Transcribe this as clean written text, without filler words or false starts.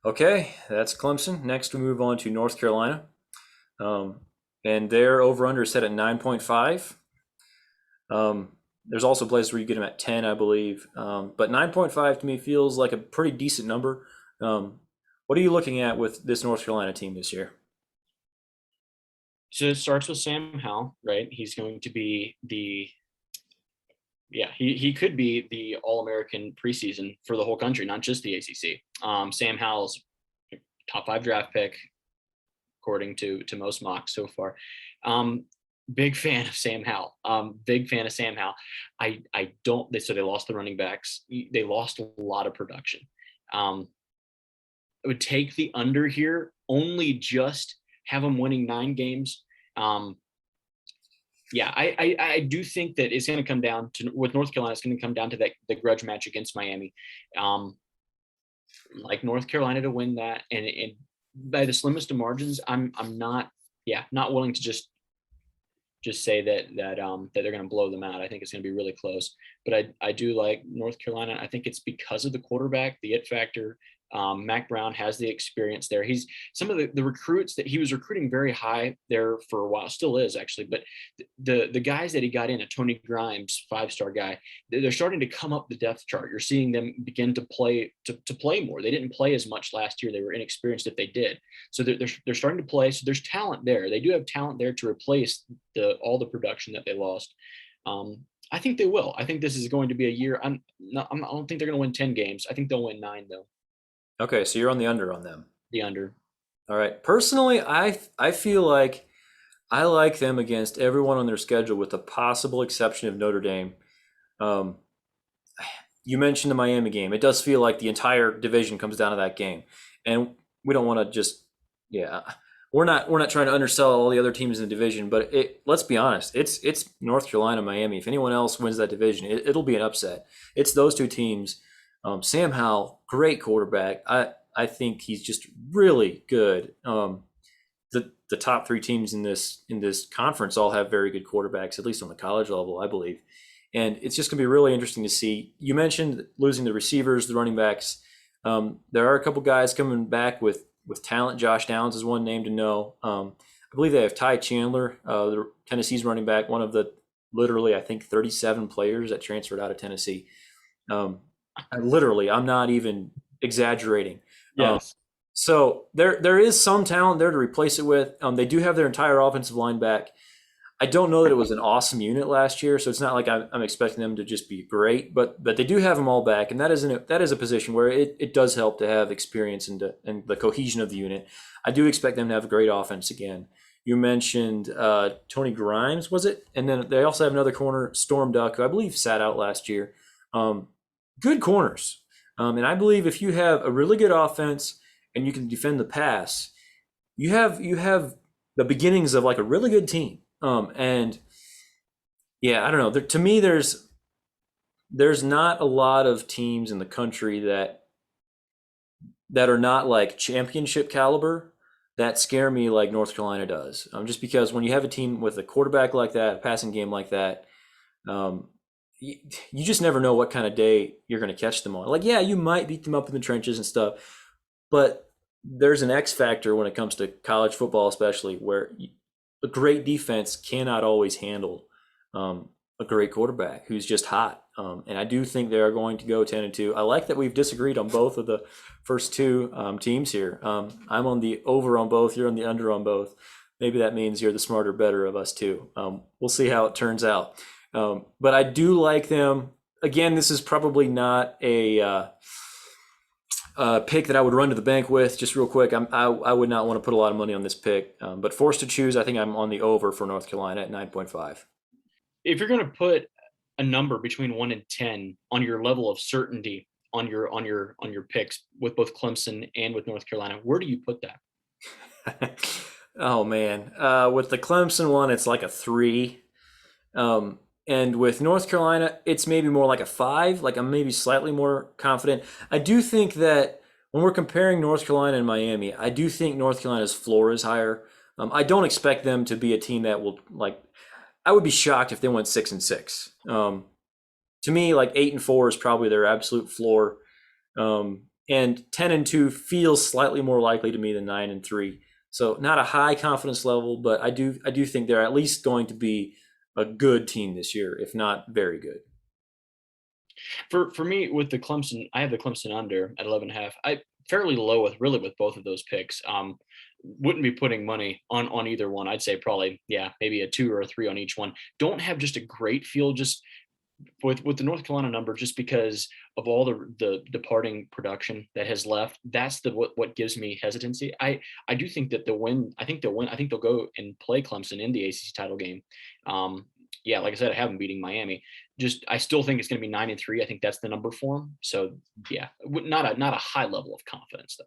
Okay, that's Clemson. Next, we move on to North Carolina. Um, and their over-under is set at 9.5. There's also places where you get them at 10, I believe. But 9.5 to me feels like a pretty decent number. What are you looking at with this North Carolina team this year? So it starts with Sam Howell, right? He's going to be he could be the All-American preseason for the whole country, not just the ACC. Sam Howell's top 5 draft pick, according to most mocks so far. Um, Big fan of Sam Howell. Big fan of Sam Howell. I don't. They lost the running backs. They lost a lot of production. Um, I would take the under here. Only just have them winning 9 games. Um, I do think that it's going to come down to with North Carolina. It's going to come down to that the grudge match against Miami. Um, like North Carolina to win that, and by the slimmest of margins, I'm not not willing to just say that they're going to blow them out. I think it's going to be really close. But I do like North Carolina. I think it's because of the quarterback, the it factor. Mac Brown has the experience there. He's some of the recruits that he was recruiting very high there for a while, still is actually. But the guys that he got in, a Tony Grimes, 5-star guy, they're starting to come up the depth chart. You're seeing them begin to play more. They didn't play as much last year. They were inexperienced if they did. So they're starting to play. So there's talent there. They do have talent there to replace all the production that they lost. I think they will. I think this is going to be a year. I don't think they're going to win 10 games. I think they'll win 9 though. Okay, so you're on the under on them. The under. All right. Personally, I feel like I like them against everyone on their schedule, with the possible exception of Notre Dame. Um, you mentioned the Miami game. It does feel like the entire division comes down to that game, and we don't want to just, yeah, we're not trying to undersell all the other teams in the division, but let's be honest, it's North Carolina, Miami. If anyone else wins that division, it'll be an upset. It's those two teams. Sam Howell, great quarterback. I think he's just really good. The top three teams in this conference all have very good quarterbacks, at least on the college level, I believe. And it's just going to be really interesting to see. You mentioned losing the receivers, the running backs. There are a couple guys coming back with talent. Josh Downs is one name to know. I believe they have Ty Chandler, the Tennessee's running back, one of the literally, I think, 37 players that transferred out of Tennessee. Um, I'm not even exaggerating. Um, Yes. so there is some talent there to replace it with. They do have their entire offensive line back. I don't know that it was an awesome unit last year, so it's not like I'm expecting them to just be great, but they do have them all back, and that is a position where it does help to have experience and the cohesion of the unit. I do expect them to have a great offense again. You mentioned Tony Grimes, was it? And then they also have another corner, Storm Duck, who I believe sat out last year. Um, Good corners, and I believe if you have a really good offense and you can defend the pass, you have the beginnings of like a really good team. And yeah, I don't know. To me, there's not a lot of teams in the country that are not like championship caliber that scare me like North Carolina does. Just because when you have a team with a quarterback like that, a passing game like that, um, you just never know what kind of day you're going to catch them on. Like, yeah, you might beat them up in the trenches and stuff, but there's an X factor when it comes to college football, especially where a great defense cannot always handle a great quarterback who's just hot. And I do think they are going to go 10-2. I like that we've disagreed on both of the first two teams here. I'm on the over on both. You're on the under on both. Maybe that means you're the smarter, better of us two. We'll see how it turns out. But I do like them. Again, this is probably not a pick that I would run to the bank with. Just real quick, I would not want to put a lot of money on this pick, but forced to choose, I think I'm on the over for North Carolina at 9.5. If you're going to put a number between 1 and 10 on your level of certainty on your picks with both Clemson and with North Carolina, where do you put that? Oh man, with the Clemson one, it's like a 3. Um, and with North Carolina, it's maybe more like a 5. Like I'm maybe slightly more confident. I do think that when we're comparing North Carolina and Miami, I do think North Carolina's floor is higher. I don't expect them to be a team that will like. I would be shocked if they went 6-6. To me, like 8-4 is probably their absolute floor. and 10-2 feels slightly more likely to me than 9-3. So not a high confidence level, but I do think they're at least going to be a good team this year, if not very good. For me with the Clemson, I have the Clemson under at 11.5. I fairly low with both of those picks. Wouldn't be putting money on either one. I'd say probably, yeah, maybe a 2 or a 3 on each one. Don't have just a great feel just with the North Carolina number, just because of all the departing production that has left. That's what gives me hesitancy. I do think that they'll win. I think they'll win. I think they'll go and play Clemson in the ACC title game. Yeah, like I said, I have them beating Miami. Just I still think it's going to be 9-3. I think that's the number for them. So yeah, not a high level of confidence though.